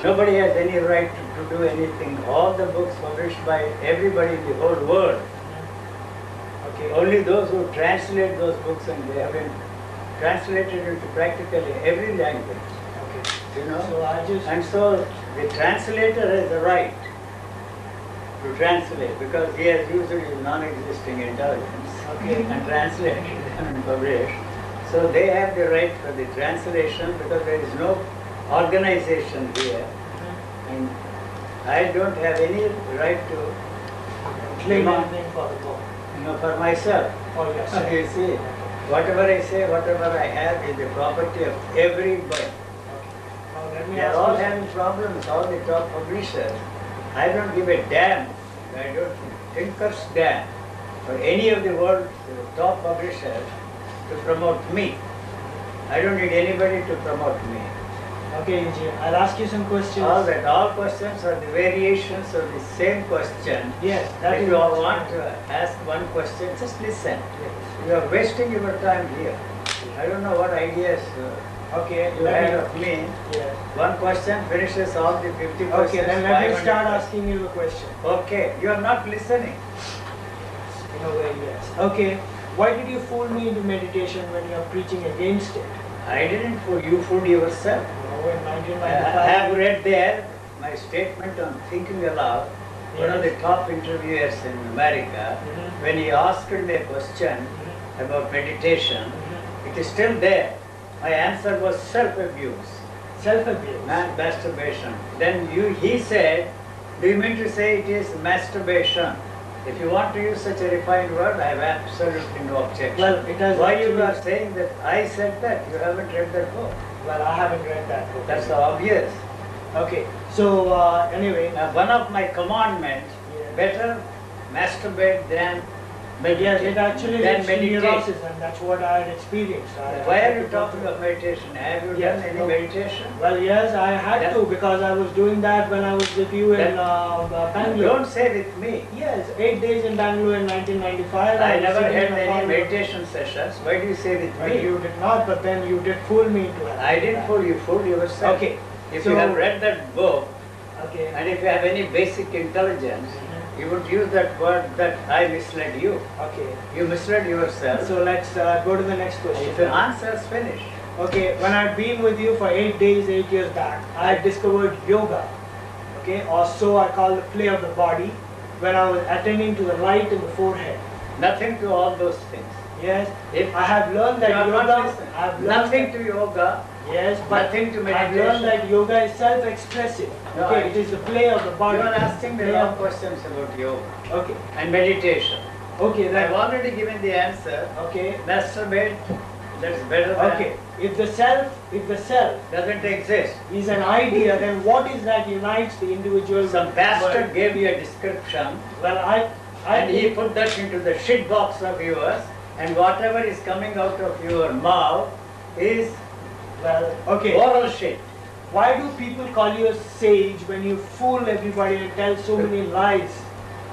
Nobody has any right to do anything. All the books published by everybody in the whole world. Okay. Only those who translate those books, and they have been translated into practically every language. Okay. You know? So I just... And so the translator has the right to translate because he has used his non-existing intelligence and translated them and published. So they have the right for the translation because there is no organization here. And I don't have any right to claim anything for the book. For myself. Oh, yes. You see, whatever I say, whatever I have is the property of everybody. Now let me They are ask all you having problems, all the top publishers. I don't give a damn. I don't thinkers damn for any of the world's top publishers to promote me. I don't need anybody to promote me. Okay, Eugene, I'll ask you some questions. All questions are the variations of the same question. Yes, that if is you all what's want fine. to ask one question, just listen. Yes. You are wasting your time here. I don't know what ideas you had of me. Yes. One question finishes all the 50 questions. Okay, then let me 500 start questions. asking you a question. Okay, you are not listening. In a way, yes. Okay, why did you fool me into meditation when you are preaching against it? I didn't fool you, fooled yourself. No, in I 1995. have read there my statement on thinking aloud. One of the top interviewers in America, when he asked me a question about meditation, it is still there. My answer was self-abuse, Self-abuse. masturbation. Then he said, do you mean to say it is masturbation? If you want to use such a refined word, I have absolutely no objection. Well, it has Why actually- you are saying that I said that? You haven't read that book. Well, I haven't read that book. That's obvious. Okay, so anyway. Now, one of my commandments, better masturbate than But yes, it actually than leads to meditate. neurosis, and that's what I had experienced. Why are you talking of meditation? Have you Yes, done any no. meditation? Well, yes, I had That- to because I was doing that when I was with you in Bangalore. Don't say with me. Yes, 8 days in Bangalore in 1995. I was never sitting had in a any corner. meditation sessions. Why do you say with Well, me? you did not, but then you did fool me into it. I didn't fool you, fool yourself. Okay, If so- you have read that book, Okay. and if you have any basic intelligence, you would use that word that I misled you. Okay. You misled yourself. So let's go to the next question. If your answer is finished, Okay, when I'd been with you for 8 days, 8 years back, I discovered yoga. Okay, or so I call the play of the body, when I was attending to the light in the forehead. nothing to all those things. Yes, If I have learned that you are not yoga. listening, I've learned nothing to yoga, Yes, but nothing to I've meditation. learned that yoga is self-expressive. No, Okay, I- it is the play of the body. you are asking me Play wrong of- questions about yoga Okay, and meditation. okay, I then. have already given the answer. Okay, Masturbate, that's better than okay. If the self doesn't exist. is an idea, then what is that unites the individual? Some with pastor world? gave you a description Well, I and he think- put that into the shit box of yours, and whatever is coming out of your mouth is well, okay. oral shit. Why do people call you a sage when you fool everybody and tell so many lies?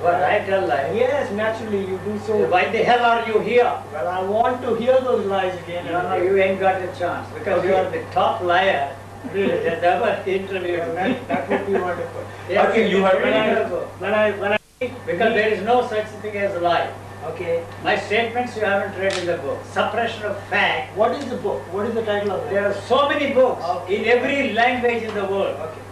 What I tell lies. Yes, naturally you do so. Why the hell are you here? Well, I want to hear those lies again. No, no, you ain't got a chance because you Okay. are the top liar Really? that ever interviewed Well, me. that would be wonderful. Yes, Okay, you have when read I, the book. when I Because there is no such thing as lie. okay. My statements you haven't read in the book. Suppression of fact. What is the book? What is the title of it? There are so many books Okay. in every language in the world. Okay.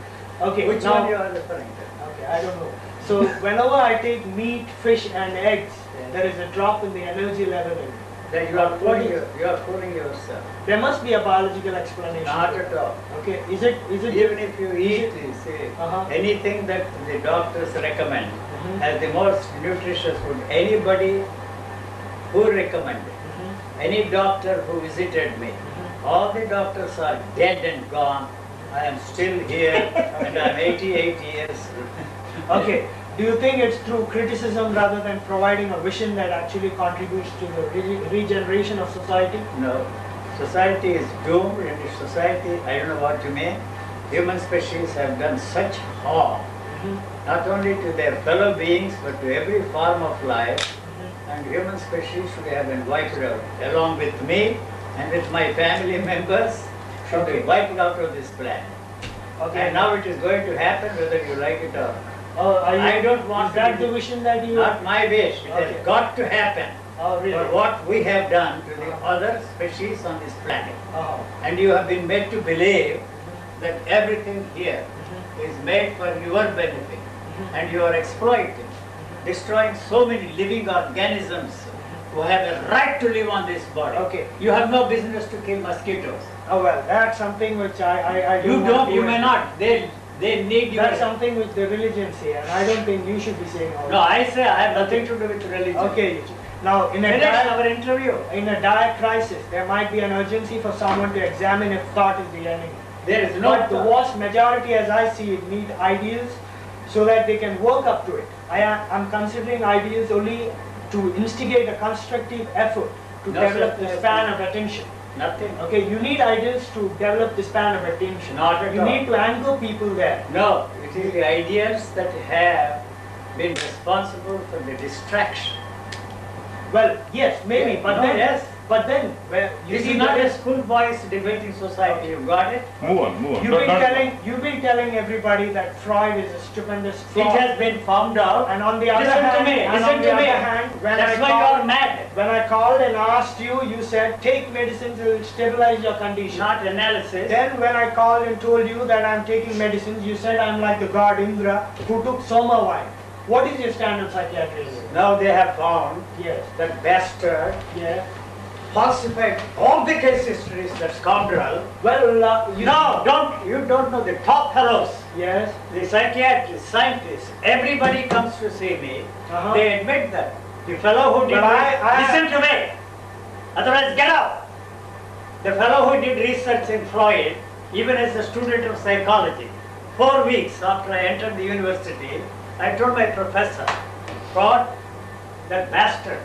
Okay. Which now, one you are referring to? Okay, I don't know. So whenever I take meat, fish, and eggs, Yes. there is a drop in the energy level in it. Then you are fooling yourself. There must be a biological explanation. Not at all. Okay. Is it? Even if you eat, you see, Uh-huh. anything that the doctors recommend Mhm. as the most nutritious food, anybody who recommended, any doctor who visited me, all the doctors are dead and gone. I am still here and I am 88 years. Okay. Do you think it's through criticism rather than providing a vision that actually contributes to the regeneration of society? No. Society is doomed, and if society, I don't know what you mean, human species have done such harm, not only to their fellow beings, but to every form of life, and human species should have been wiped out, along with me and with my family members, should be Okay. wiped out of this planet. Okay. And now it is going to happen whether you like it or not. I don't want is that to the vision that you... Not my wish. It Okay. has got to happen. Oh, really? For what we have done to the other species on this planet. Oh. And you have been made to believe that everything here is made for your benefit. And you are exploiting, destroying so many living organisms who have a right to live on this body. Okay. You have no business to kill mosquitoes. Oh well, that's something which I You not don't, you even- may not. They need your... That's something which the religions say, and I don't think you should be saying all No, that. I say I have nothing to do with religion. Okay. Now, in a Finish our interview. dire crisis, there might be an urgency for someone to examine if thought is the enemy. There is no... But the vast majority, as I see it, need ideals so that they can work up to it. I'm considering ideals only to instigate a constructive effort to No, develop sir. the span of attention. Nothing. Okay, you need ideals to develop the span of attention. Not at You all. need to anchor people there. No, it is the ideas that have been responsible for the distraction. Well, yes, maybe, Yeah, but no, then, yes. well, you This see, is not there a is- schoolboys debating society. You got it? Move on, move on. You've been telling everybody that Freud is a stupendous It fraud. has been found out. And on the other Listen hand, to me. and Listen on the to me. other hand, That's why you are mad. when I called and asked you, you said take medicine to stabilize your condition. Not analysis. Then when I called and told you that I'm taking medicines, you said I'm like the god Indra who took Soma wine. What is your stand on psychiatry? Now they have found Yes. that bastard Yeah. falsified all the case histories, that scoundrel. Well, You don't know the top fellows, Yes. the psychiatrists, scientists, everybody comes to see me. Uh-huh. They admit that. The fellow who did But I- listen to me, otherwise get out. The fellow who did research in Freud, even as a student of psychology, 4 weeks after I entered the university, I told my professor, Freud, that bastard,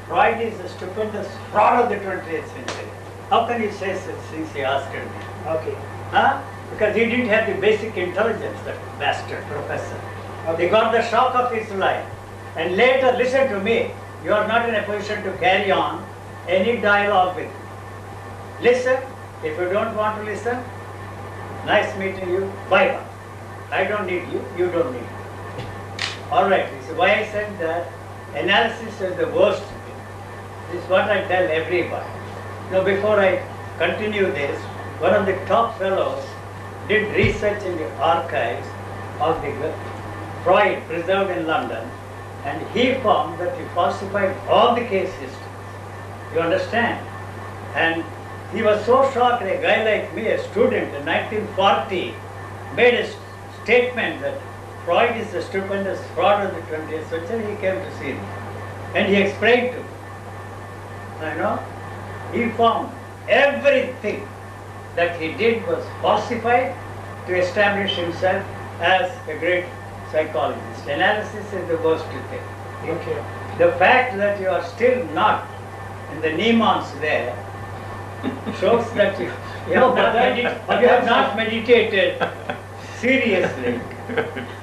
Freud is the stupendous fraud of the 20th century. How can you say such things, he asked me. Okay. Huh? Because he didn't have the basic intelligence, that bastard professor. Okay. He got the shock of his life. And later, listen to me, you are not in a position to carry on any dialogue with me. Listen, if you don't want to listen, nice meeting you, bye-bye. I don't need you, you don't need me. All right, this is why I said that analysis is the worst thing. This is what I tell everybody. Now, before I continue this, one of the top fellows did research in the archives of the Freud preserved in London, and he found that he falsified all the case histories. You understand? And he was so shocked, a guy like me, a student in 1940, made a statement that Freud is the stupendous fraud of the 20th century. He came to see me. And he explained to me. You know, he found everything that he did was falsified to establish himself as a great psychologist. Analysis is the worst thing. Okay. The fact that you are still not in the Niemans there shows that you have not meditated seriously.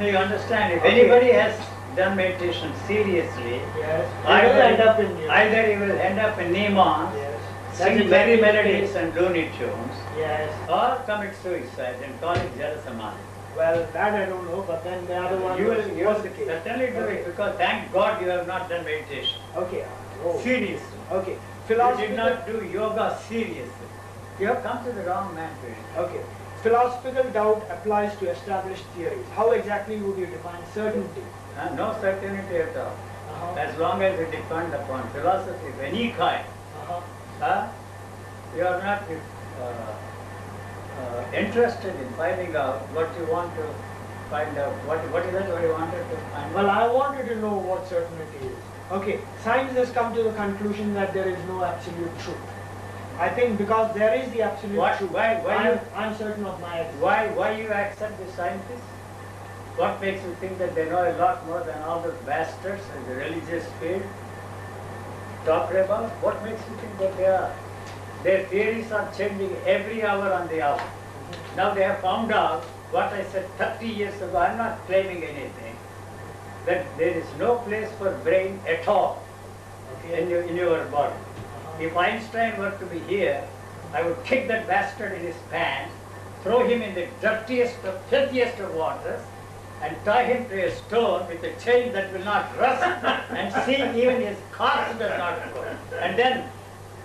You understand? If Okay. anybody has done meditation seriously, Yes. either It will end up in you. either he will end up in Niemans, Yes. sing merry melodies and Looney Tunes, Yes. or commit suicide and call it Jalasamani. Well, that I don't know, but then the other one You was will the case. certainly do it, because thank God you have not done meditation. Okay. Oh. Seriously. Okay. You Philosophy. did not do yoga seriously. You have come to the wrong man to it. Okay. Philosophical doubt applies to established theories. How exactly would you define certainty? No certainty at all. Uh-huh. As long as you depend upon philosophy of any kind, Uh-huh. you are not interested in finding out what you want to find out. What is that what you wanted to find Well, out? I wanted to know what certainty is. Okay. Science has come to the conclusion that there is no absolute truth. I think because there is the absolute truth. I'm certain of my existence. Why you accept the scientists? What makes you think that they know a lot more than all those bastards in the religious field talk about? What makes you think that they are? Their theories are changing every hour on the hour. Now they have found out what I said 30 years ago. I'm not claiming anything. That there is no place for brain at all in your body. If Einstein were to be here, I would kick that bastard in his pants, throw him in the dirtiest, filthiest of waters, and tie him to a stone with a chain that will not rust, and see even his corpse does not go. And then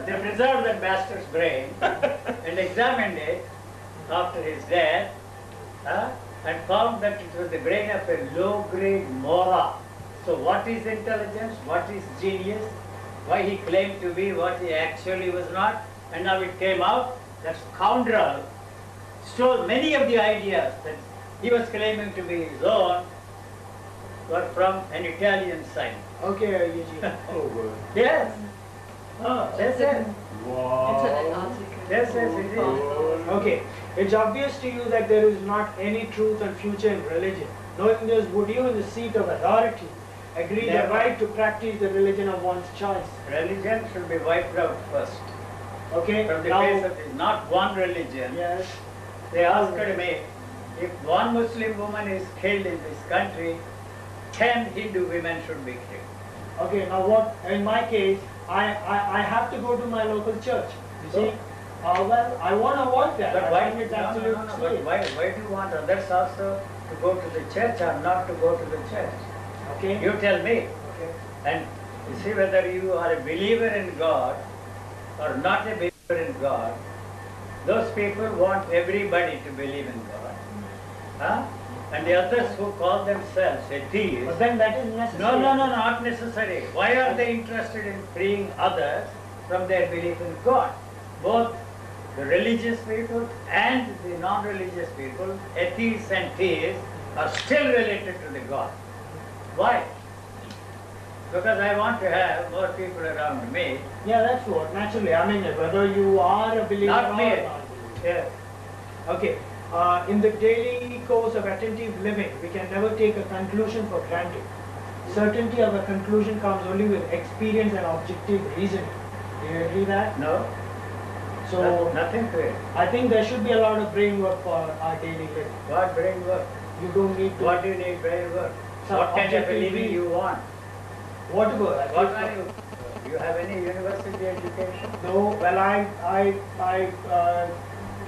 they preserved the master's brain and examined it after his death, and found that it was the brain of a low-grade Mora. So what is intelligence? What is genius? Why he claimed to be what he actually was not? And now it came out that scoundrel stole many of the ideas that he was claiming to be his own were from an Italian side. Okay, Eugene. Yes. Oh, that's it. Wow. Yes, yes, it is. Okay, it's obvious to you that there is not any truth and future in religion. Knowing this, would you, in the seat of authority, agree the Never. right to practice the religion of one's choice? Religion should be wiped out first. Okay, From the now, face of it, not one religion. yes, They asked me, if one Muslim woman is killed in this country, 10 Hindu women should be killed. okay, now what, in my case, I have to go to my local church, you see? Well, I want to avoid that. But I why, find it no, absolute but sin. why do you want others also to go to the church or not to go to the church? Okay? You tell me. Okay. And you see whether you are a believer in God or not a believer in God. Those people want everybody to believe in God. Huh? And the others who call themselves atheists. But then that is necessary. No, not necessary. Why are they interested in freeing others from their belief in God? Both the religious people and the non-religious people, atheists and theists, are still related to the God. Why? Because I want to have more people around me. Yeah, that's what, naturally. I mean, whether you are a believer Not or me. not. Yes. Okay. In the daily course of attentive living, we can never take a conclusion for granted. Certainty of a conclusion comes only with experience and objective reasoning. Do you agree that? No. So, Nothing to it. I think there should be a lot of brain work for our daily living. What brain work? You don't need to. What do you need brain work? Some What kind of a objective living reason. you want? Whatever. at What least are you? You have any university education? No, well, I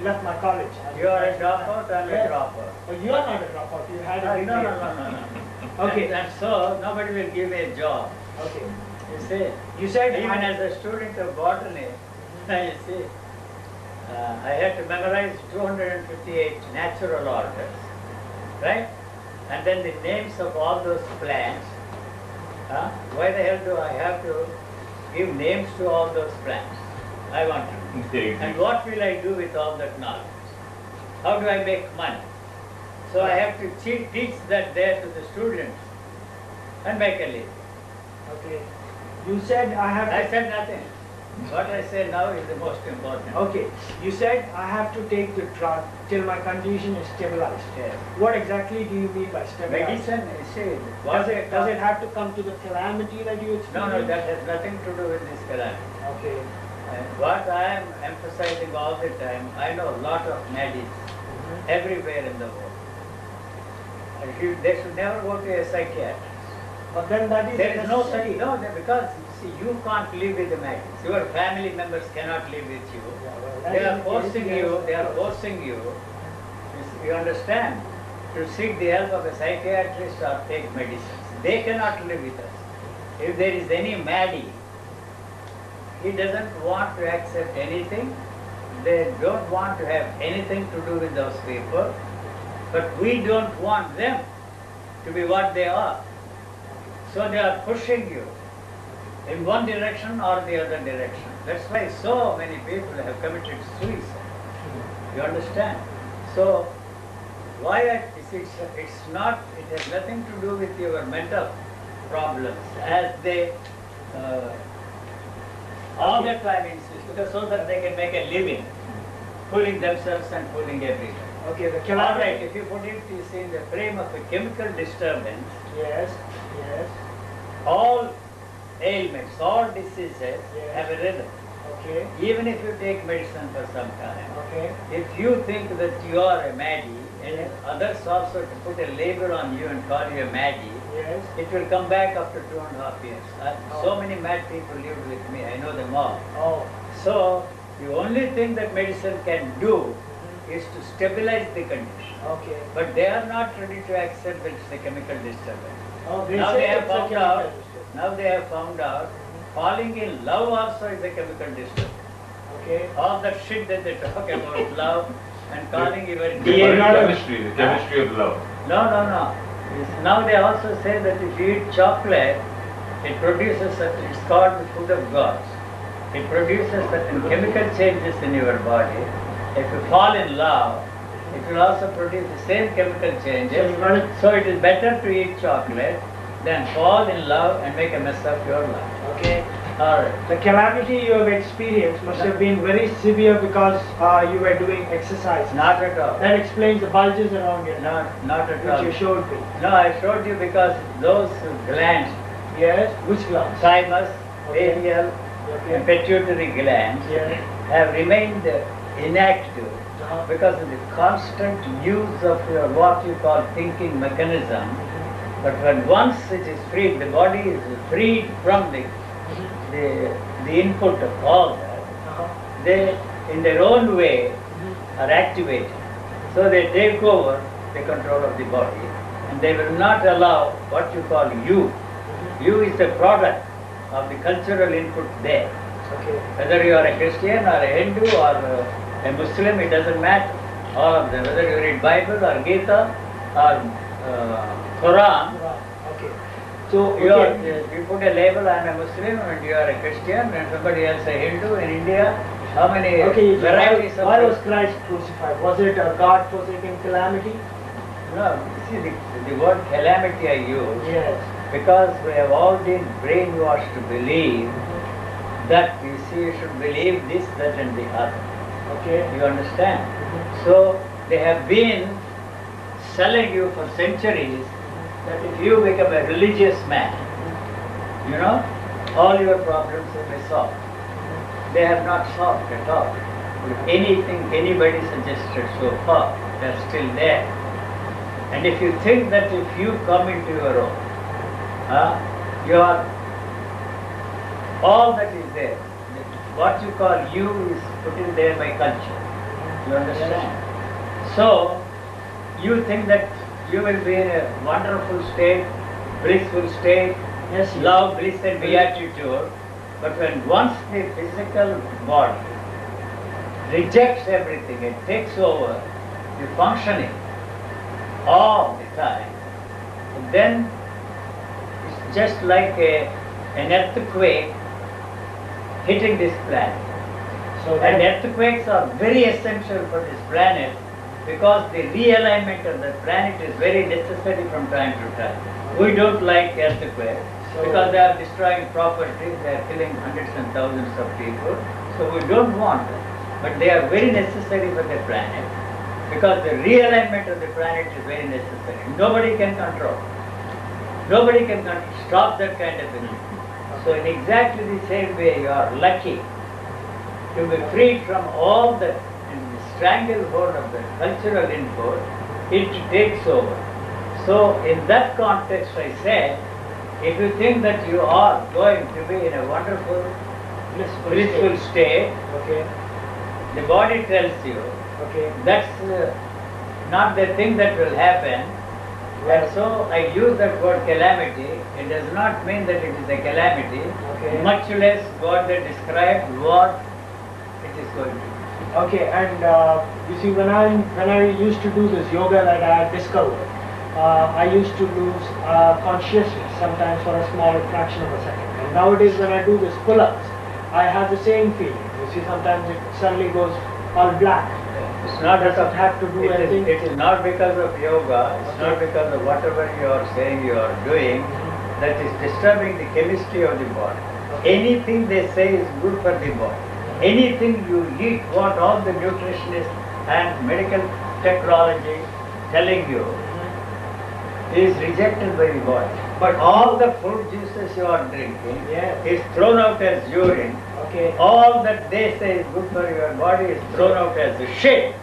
left my college. You are a dropout, I am a Yes. dropout. Oh, you are not a dropout. You had a No, degree. no. Okay. And so nobody will give me a job. Okay. You see, You said even as a student of botany, you see, I had to memorize 258 natural orders, right? And then the names of all those plants. Why the hell do I have to give names to all those plants? I want to. And what will I do with all that knowledge? How do I make money? So I have to teach that there to the students and make a living. Okay. You said I have I to. said nothing. What I say now is the most important. Okay. You said I have to take the drug till my condition is stabilized. Yes. What exactly do you mean by stabilized? Medicine, you see, Does it have to come to the calamity that you experience? No, that has nothing to do with this calamity. Okay. And what I am emphasizing all the time, I know a lot of maddies everywhere in the world. And they should never go to a psychiatrist. But then that is There is no such, necessary. no, because you see, you can't live with the maddies. Your family members cannot live with you. Yeah, well, that They is are the forcing case, you, yes. they are forcing you, you understand, to seek the help of a psychiatrist or take medicines. They cannot live with us. If there is any maddie, he doesn't want to accept anything, they don't want to have anything to do with those people, but we don't want them to be what they are. So they are pushing you in one direction or the other direction. That's why so many people have committed suicide. You understand? So why it's not, it has nothing to do with your mental problems as they all the time insist, because so that they can make a living, fooling themselves and fooling everyone. Okay, the All calamity. right, if you put it, you see, in the frame of a chemical disturbance, Yes, yes. all ailments, all diseases Yes. have a rhythm. Okay, Even if you take medicine for some time, okay. if you think that you are a maddie, and Yes. others also to put a label on you and call you a maddie, Yes. it will come back after 2.5 years. So Oh. many mad people lived with me, I know them all. Oh, So the only thing that medicine can do is to stabilize the condition. Okay. But they are not ready to accept that it's a chemical disturbance. Oh, they Now say they have it's a found chemical out. disturbance. Now they have found out. Falling in love also is a chemical disturbance. Okay. All that shit that they talk about love and calling even Chemistry, the chemistry of love. No. Now they also say that if you eat chocolate, it produces it's called the food of gods. It produces certain chemical changes in your body. If you fall in love, it will also produce the same chemical changes. So it is better to eat chocolate than fall in love and make a mess of your life. Okay. Alright. The calamity you have experienced must have been very severe because you were doing exercise. Not at all. That explains the bulges around your neck, Not at all. which you showed me. No, I showed you because those glands, Yes. Which glands? thymus, Okay. radial, Okay. and pituitary glands, Yes. have remained inactive Uh-huh. because of the constant use of your what you call thinking mechanism. But when once it is freed, the body is freed from the input of all that, Uh-huh. they in their own way are activated. So they take over the control of the body and they will not allow what you call you. You is a product of the cultural input there. Okay. Whether you are a Christian or a Hindu or a Muslim, it doesn't matter. All of them, whether you read Bible or Gita or Quran, Okay. So you put a label, I am a Muslim and you are a Christian and somebody else a Hindu in India. How many Okay. varieties of... Why was Christ crucified? Was it a God-forsaken calamity? No, see the word calamity I use Yes. because we have all been brainwashed to believe that you see you should believe this, that and the other. Okay. You understand? So they have been selling you for centuries that if you become a religious man, you know, all your problems will be solved. They have not solved at all. If anything anybody suggested so far, they are still there. And if you think that if you come into your own, you are all that is there. What you call you is put in there by culture. You understand? So you think that you will be in a wonderful state, blissful state, Yes. love, bliss and beatitude. But when once the physical body rejects everything and takes over the functioning all the time, then it's just like an earthquake hitting this planet. So And that, earthquakes are very essential for this planet because the realignment of the planet is very necessary from time to time. We don't like earthquakes because they are destroying property, they are killing hundreds and thousands of people. So we don't want them. But they are very necessary for the planet because the realignment of the planet is very necessary. Nobody can control. Nobody can stop that kind of thing. So in exactly the same way you are lucky to be freed from all the stranglehold of the cultural input, it takes over. So in that context I said, if you think that you are going to be in a wonderful, blissful state, okay. the body tells you Okay. that's not the thing that will happen. And so I use that word calamity. It does not mean that it is a calamity, Okay. much less God that described what it is going to be. Okay, and you see, when I used to do this yoga that I had discovered, I used to lose consciousness sometimes for a small fraction of a second. And nowadays, when I do this pull-ups, I have the same feeling. You see, sometimes it suddenly goes all black. It's not Does it have to do anything? It is not because of yoga. It's not because of whatever you are saying you are doing that is disturbing the chemistry of the body. Anything they say is good for the body. Anything you eat, what all the nutritionists and medical technology telling you is rejected by the body. But all the fruit juices you are drinking is thrown out as urine. Okay. All that they say is good for your body is thrown out as the shit.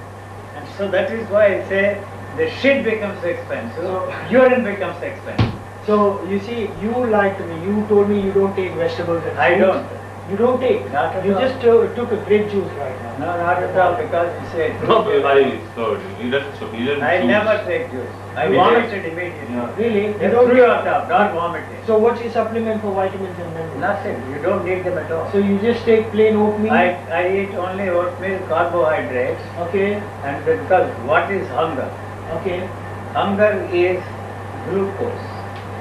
And so that is why I say the shit becomes expensive, urine becomes expensive. So you see, you lied to me. You told me you don't take vegetables and I fruits. don't. You don't take. Not at You all. just took a grape juice right now. No, not at all, because you said. No, he doesn't I choose. never take juice. I Really? vomited immediately. Yeah. Really? You They don't threw you out of, not vomiting. So what's your supplement for vitamins and minerals? Nothing. You don't need them at all. So you just take plain oatmeal? I eat only oatmeal, carbohydrates, Okay, and because what is hunger? okay, Hunger is glucose.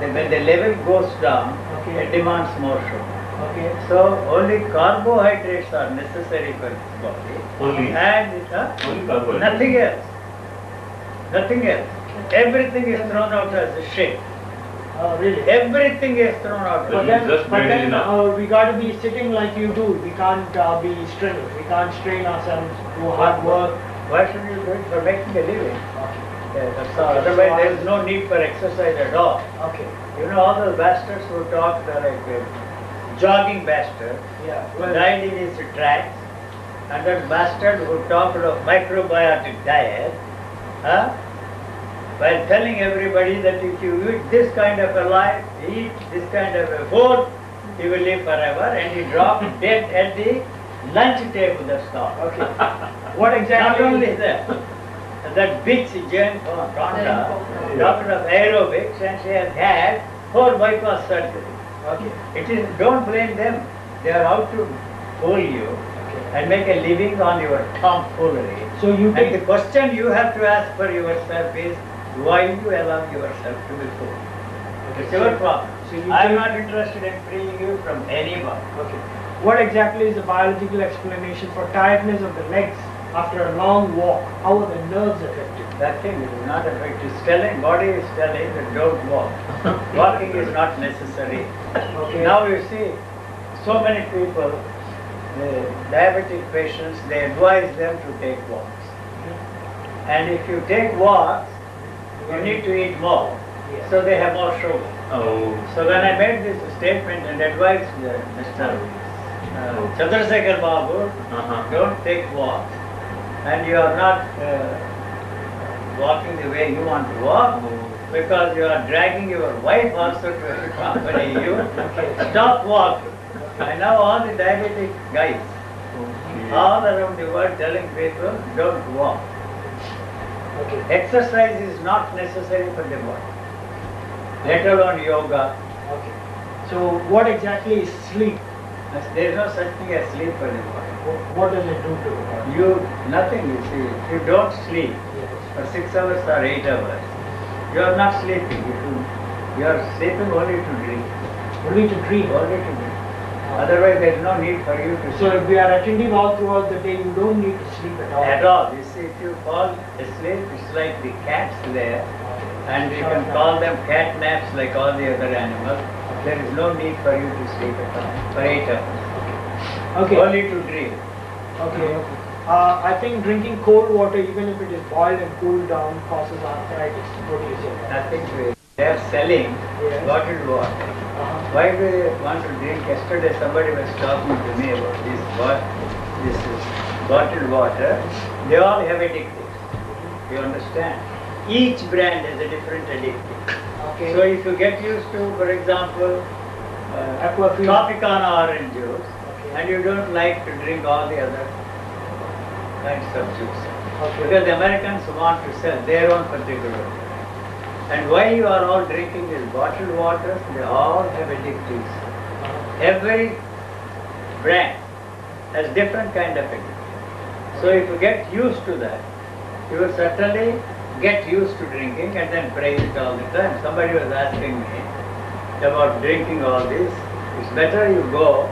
When the level goes down, Okay. it demands more sugar. okay. So only carbohydrates are necessary for this body. Only. And Only carbohydrates. nothing else. Nothing else. Everything is thrown out as a shit. Really? Everything is thrown out. But as just brain is enough. We got to be sitting like you do. We can't be strenuous. We can't strain ourselves, do hard work. Why should you do it for making a living? Okay. Yeah, that's all. Otherwise, there is no need for exercise at all. Okay. You know, all those bastards who talk like jogging bastard Yeah. Well, died in his tracks, and that bastard who talked of microbiotic diet, while telling everybody that if you eat this kind of a life, eat this kind of a food, you will live forever, and he dropped dead at the lunch table, that's all. okay. What Not exactly? only that, that bitch Jane Fonda Jane talked of aerobics, and she has had 4 bypass surgery. Okay. It is, don't blame them. They are out to fool you and make a living on your tomfoolery. So you And the take. question you have to ask for yourself is, why you allow yourself to be fooled? It's your problem. So you I am take- not interested in freeing you from anyone. Okay. What exactly is the biological explanation for tiredness of the legs after a long walk? How are the nerves affected? That thing is not effective. It's telling, body is telling that don't walk. Walking is not necessary. Okay. Now you see, so many people, diabetic patients, they advise them to take walks. And if you take walks, you need to eat more. Yes. So they have more sugar. Oh. So when I made this statement and advised Mr. Chandrasekhar Babu, don't take walks, and you are not walking the way you want to walk, because you are dragging your wife also to accompany you. Stop walking. I know all the diabetic guys all around the world telling people don't walk. Okay. Exercise is not necessary for the body, let alone yoga. Okay. So what exactly is sleep? There is no such thing as sleep for the body. What does it do to the body? Nothing, you see. If you don't sleep Yes. for 6 hours or 8 hours, you are not sleeping. You are sleeping only to drink. Only to dream. Only to drink. Otherwise, there is no need for you to So sleep if we are attentive all throughout the day, you don't need to sleep at all. at all. You see, if you fall asleep, it's like the cats there, and you can call them cat naps like all the other animals. There is no need for you to sleep at all for 8 hours. Okay. Only to dream. Okay. I think drinking cold water, even if it is boiled and cooled down, causes arthritis. What do you say? Nothing to it. They are selling Yes. bottled water. Uh-huh. Why do they want to drink? Yesterday somebody was talking to me about this bottled water. They all have additives. You understand? Each brand has a different addictive. Okay. So if you get used to, for example, Aquafina. Tropicana orange juice, Okay. and you don't like to drink all the other kinds of juice. Okay. Because the Americans want to sell their own particular. And why you are all drinking these bottled waters, they all have additives. Every brand has different kind of addiction. So if you get used to that, you will certainly get used to drinking and then praise it all the time. Somebody was asking me about drinking all this. It's better you go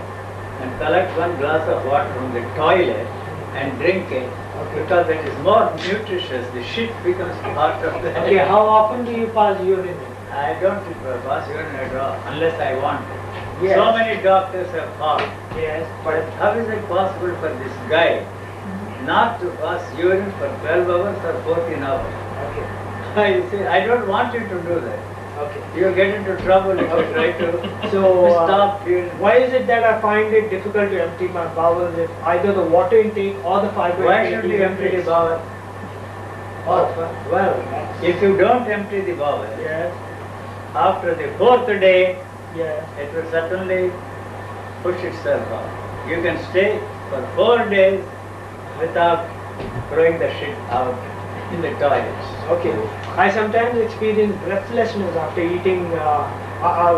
and collect 1 glass of water from the toilet and drink it, because it is more nutritious. The shit becomes part of the. Okay, how often do you pass urine? I don't pass urine at all unless I want to. Yes. So many doctors have passed. Yes. But how is it possible for this guy not to pass urine for 12 hours or 14 hours? Okay. I say, I don't want you to do that. Okay. You get into trouble if you try to So, stop urine. Why is it that I find it difficult to empty my bowels if either the water intake or the fiber Why intake should is you empty the increased? bowel? Well, if you don't empty the bowel, Yes. after the 4th day, Yes. it will certainly push itself out. You can stay for 4 days without throwing the shit out in the toilets. Okay. I sometimes experience breathlessness after eating.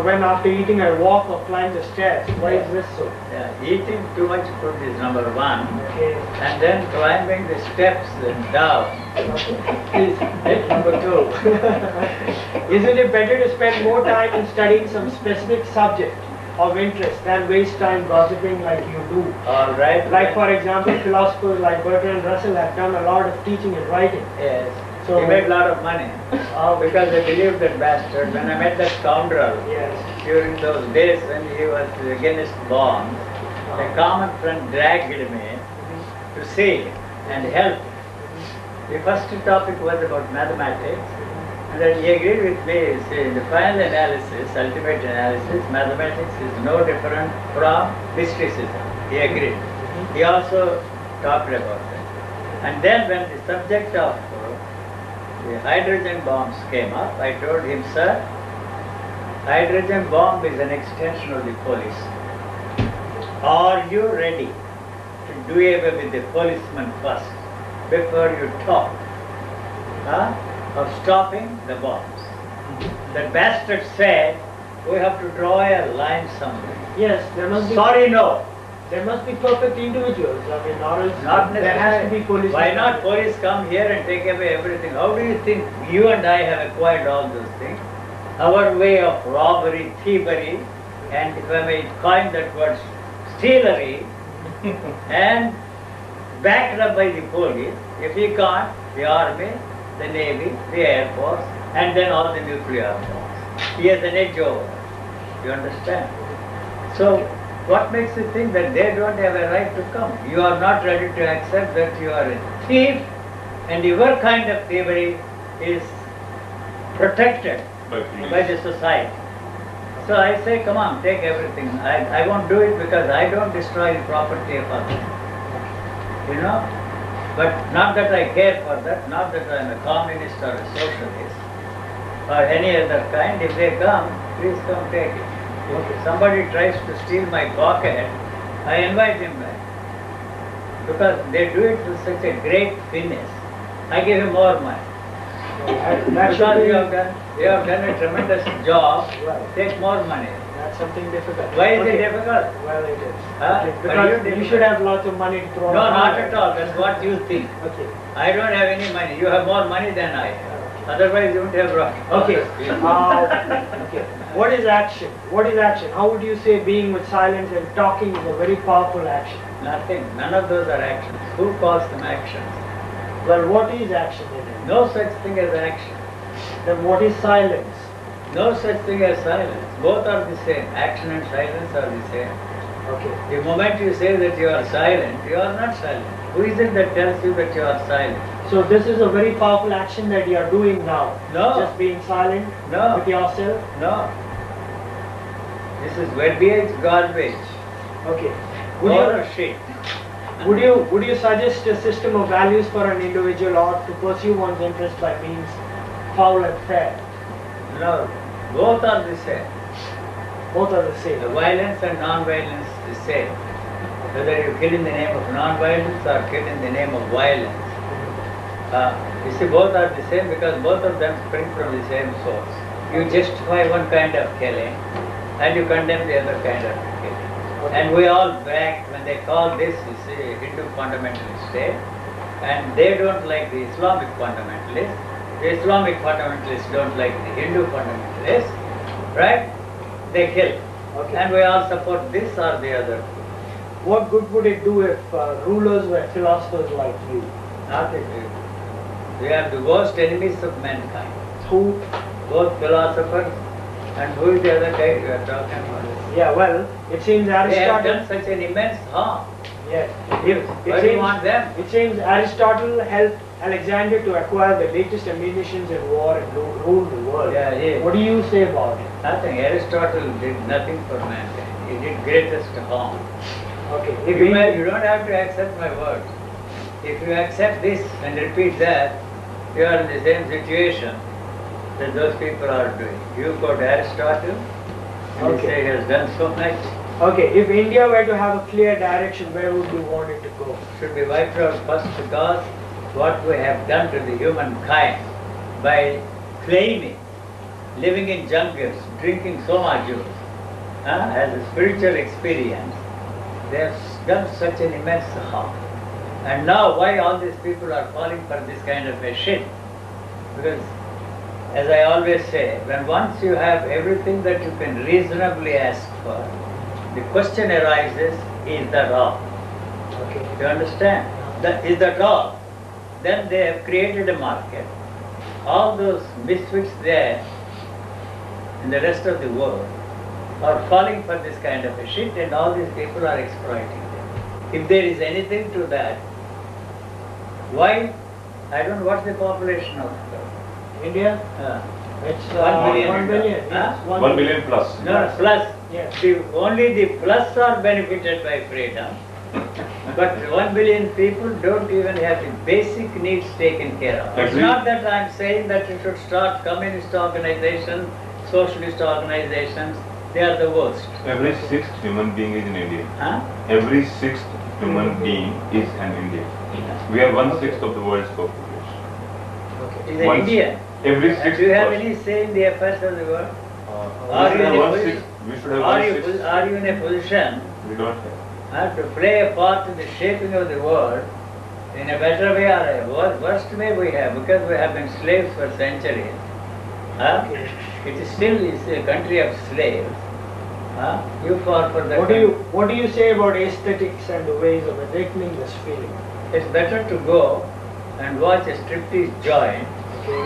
When after eating I walk or climb the stairs. Why is this so? Yeah, eating too much food is number one, Okay. and then climbing the steps and down is number two. Isn't it better to spend more time in studying some specific subject of interest than waste time gossiping like you do? All right. Like for example, philosophers like Bertrand Russell have done a lot of teaching and writing. Yes. So- He made a lot of money because I believed that bastard. When I met that scoundrel Yes. during those days when he was against bonds, a common friend dragged me to see and help. The first topic was about mathematics, and then he agreed with me. See, in the final analysis, ultimate analysis, mathematics is no different from mysticism. He agreed. He also talked about that. And then when the subject of the hydrogen bombs came up, I told him, sir, hydrogen bomb is an extension of the police. Are you ready to do away with the policeman first before you talk of stopping the bombs? The bastard said, we have to draw a line somewhere. Yes, there must be. Sorry, no. There must be perfect individuals. I mean, or else Not there has to be necessary. police. Why not police come here and take away everything? How do you think you and I have acquired all those things? Our way of robbery, thievery, and if I may coin that word, stealery, and backed up by the police. If we can't, the army, the navy, the air force, and then all the nuclear bombs. He has an edge over us. You understand? So, what makes you think that they don't have a right to come? You are not ready to accept that you are a thief, and your kind of thievery is protected by the society. So I say, come on, take everything. I won't do it because I don't destroy the property of others. You know? But not that I care for that, not that I am a communist or a socialist or any other kind. If they come, please come take it. If somebody tries to steal my pocket, I invite him back. Because they do it with such a great finesse. I give him more money. Because you have done a tremendous job, Right. take more money. That's something difficult. Why is Okay. it difficult? Well, it is. Huh? Okay, But because you you difficult. should have lots of money to throw No, around. not at all. That's what you think. Okay. I don't have any money. You have more money than I have. Otherwise, you wouldn't have brought. Okay. Okay. What is action? What is action? How would you say being with silence and talking is a very powerful action? Nothing. None of those are actions. Who calls them actions? Well, what is action then? No such thing as action. Then what is silence? No such thing as silence. Both are the same. Action and silence are the same. Okay. The moment you say that you are silent, you are not silent. Who is it that tells you that you are silent? So this is a very powerful action that you are doing now. No. Just being silent No. with yourself. No. This is verbiage, garbage. Okay. Or shit. Would you suggest a system of values for an individual or to pursue one's interest by means foul and fair? No. Both are the same. Both are the same. The violence and non-violence is the same. Whether you kill in the name of non-violence or kill in the name of violence. You see, both are the same because both of them spring from the same source. You justify one kind of killing and you condemn the other kind of killing. And we all back when they call this, you see, Hindu fundamentalist state, and they don't like the Islamic fundamentalists. The Islamic fundamentalists don't like the Hindu fundamentalists, right? They kill. Okay. And we all support this or the other. What good would it do if rulers were philosophers like you? Nothing. We are the worst enemies of mankind. Who? Both philosophers and who is the other guy you are talking about? Yeah, well, it seems They have Aristotle. done such an immense harm. Yes. Why do you want them? It seems Aristotle helped Alexander to acquire the latest ammunitions in war and rule the world. Yeah, yeah. What do you say about it? Nothing. Aristotle did nothing for mankind. He did greatest harm. Okay. You don't have to accept my words. If you accept this and repeat that, you are in the same situation that those people are doing. You quote Aristotle and you Okay. say he has done so much. Okay, if India were to have a clear direction, where would you want it to go? Should be wiped out first because what we have done to the humankind by claiming, living in jungles, drinking soma juice, as a spiritual experience, they have done such an immense harm. And now why all these people are falling for this kind of a shit? Because, as I always say, when once you have everything that you can reasonably ask for, the question arises, is that all? Okay. You understand? Is that all? Then they have created a market. All those misfits there in the rest of the world are falling for this kind of a shit, and all these people are exploiting them. If there is anything to that, why? I don't know what's the population of India? It's 1 billion. 1 billion. Huh? Yes, 1 billion plus. No, plus. Yes. Only the plus are benefited by freedom. But 1 billion people don't even have the basic needs taken care of. It's not that I'm saying that you should start communist organizations, socialist organizations. They are the worst. Every sixth human being is an Indian. Huh? Every sixth human being is an Indian. We are 1/6 of the world's population. Okay. Is an One- Indian. Every And sixth do you have person. any say in the affairs of the world? We Are should you have in a 1/6. position? We should have Are 1/6. you in a position We don't have. to play a part in the shaping of the world in a better way or a worst way we have, because we have been slaves for centuries. Okay. It is still is a country of slaves. You fall for that. What do you say about aesthetics and the ways of awakening this feeling? It's better to go and watch a striptease joint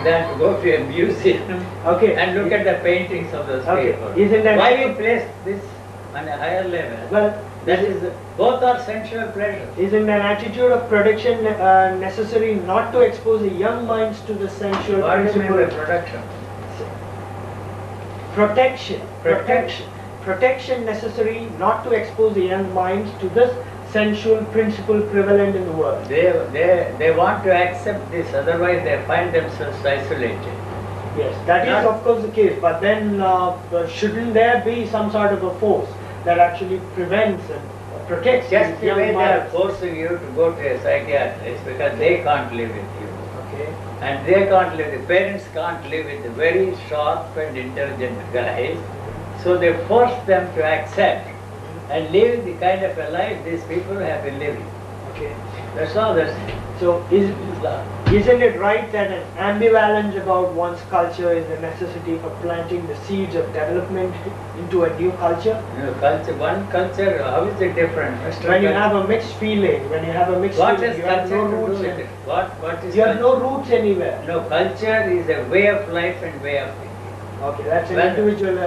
than to go to a museum Okay. and look at the paintings of those Okay. people. Isn't that Why we place this on a higher level? Well, That is, both are sensual pleasures. isn't an attitude of protection necessary not to expose the young minds to the sensual What do you mean by principle? production? Protection. Protection. Protection necessary not to expose the young minds to this sensual principle prevalent in the world. They want to accept this, otherwise they find themselves isolated. Yes, that is Not- of course the case, but then shouldn't there be some sort of a force that actually prevents and protects Just these the young way they are minds? forcing you to go to a psychiatrist because they can't live with you. Okay. And they can't live, the parents can't live with the very sharp and intelligent guys. So they force them to accept and live the kind of a life these people have been living. Okay. That's all that's So isn't it right that an ambivalence about one's culture is a necessity for planting the seeds of development into a new culture? culture, one culture, how is it different? When you have a mixed feeling, when you have a mixed What feeling, is you have culture no to do roots with in it? What is You have culture? no roots anywhere. No, culture is a way of life and way of thinking. Okay, that's an Well-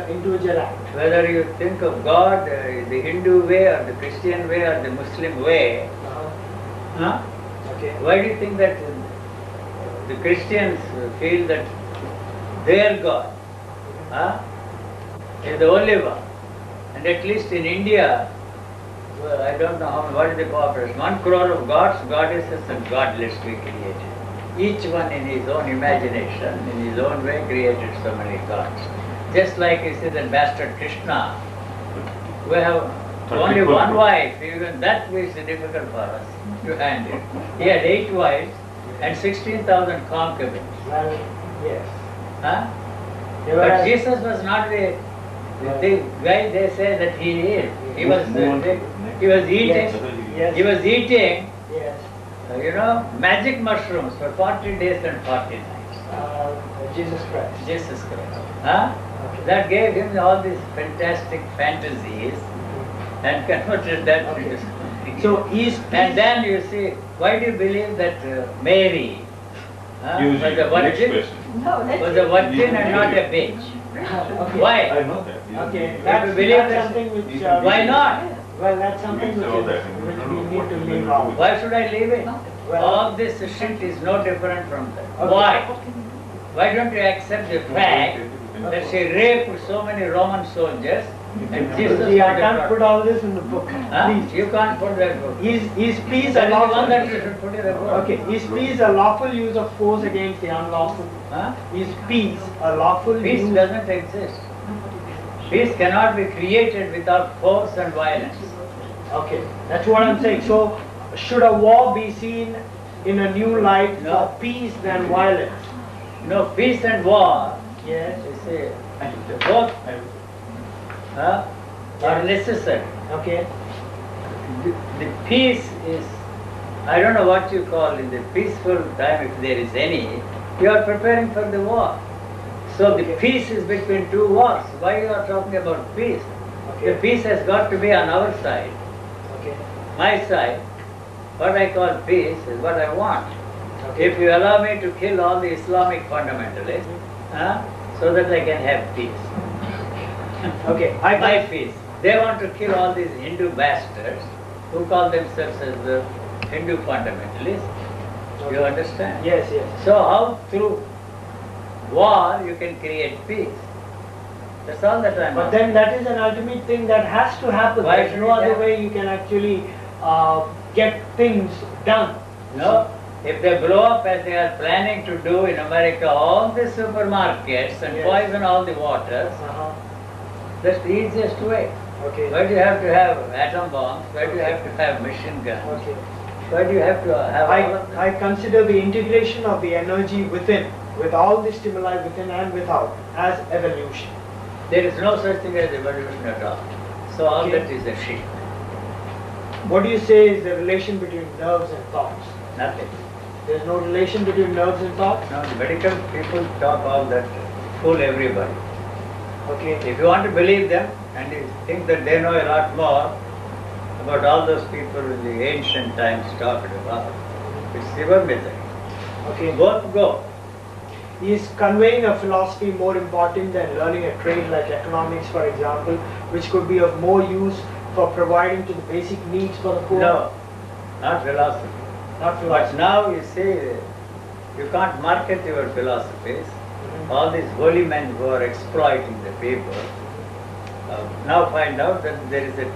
individual act. Whether you think of God, the Hindu way or the Christian way or the Muslim way, huh? Okay. Why do you think that the Christians feel that their God is the only one? And at least in India, well, I don't know what is the population, 1 crore of gods, goddesses and godless we created. Each one in his own imagination, in his own way created so many gods. Just like you see the bastard Krishna, we have only one wife, even that is difficult for us to handle. He had 8 wives and 16,000 concubines. Well, yes. Huh? They But were- Jesus was not the guy they say that he is. He was eating. Yes. He was eating, Yes. magic mushrooms for 40 days and 40 nights. Jesus Christ. Jesus Christ. Huh? Okay. That gave him all these fantastic fantasies and converted that Okay. into something. So he's And then you see, why do you believe that Mary was Use a it. Next virgin? question. No, that's Was a virgin and not a bitch. okay. Why? I know that. Okay, If that's, you believe that's that- something which. Why not? Well, that's something You which, can say all is, that. which You we don't know need what to you're leave gonna do. out. Why should I leave it? Well- All this shit is no different from that. Okay. Why? Why don't you accept the fact that she raped so many Roman soldiers and Jesus See, I was can't a put all this in the book. Huh? Please. You can't put that book. Is peace That a is the one that you lawful? should put in the book. Okay, is peace a lawful use of force against the unlawful? Huh? Is peace a lawful Peace use? doesn't exist. Peace cannot be created without force and violence. Okay, that's what I'm saying. So, should a war be seen in a new light No. for peace than violence? No, peace and war, Yes. you see, both are necessary. Okay. The peace is, I don't know what you call in the peaceful time, if there is any, you are preparing for the war. So the peace is between two wars. Why you are talking about peace? Okay. The peace has got to be on our side. Okay. My side, what I call peace is what I want. Okay. If you allow me to kill all the Islamic fundamentalists, so that I can have peace. Okay. My peace. They want to kill all these Hindu bastards who call themselves as the Hindu fundamentalists. Okay. You understand? Yes, yes. So how through war you can create peace? That's all that I'm But asking. then that is an ultimate thing that has to happen. Why There's should no it other happen? way you can actually get things done. No, if they blow up as they are planning to do in America, all the supermarkets and Yes. poison all the waters, Uh-huh. that's the easiest way. Okay. Why do you have to have atom bombs? Why do you have to have machine guns? Okay. Why do you have to have all of I consider the integration of the energy within, with all the stimuli within and without, as evolution. There is no such thing as evolution at all. So all Okay. that is a shit. What do you say is the relation between nerves and thoughts? Nothing. There's no relation between nerves and thoughts? No, medical people talk all that, fool everybody. Okay. If you want to believe them and you think that they know a lot more about all those people in the ancient times talked about, it's your misery. Okay. Both go. Is conveying a philosophy more important than learning a trade like economics, for example, which could be of more use for providing to the basic needs for the poor? No, not philosophy. Not But philosophy. now you see, you can't market your philosophies. All these holy men who are exploiting the people now find out that there is a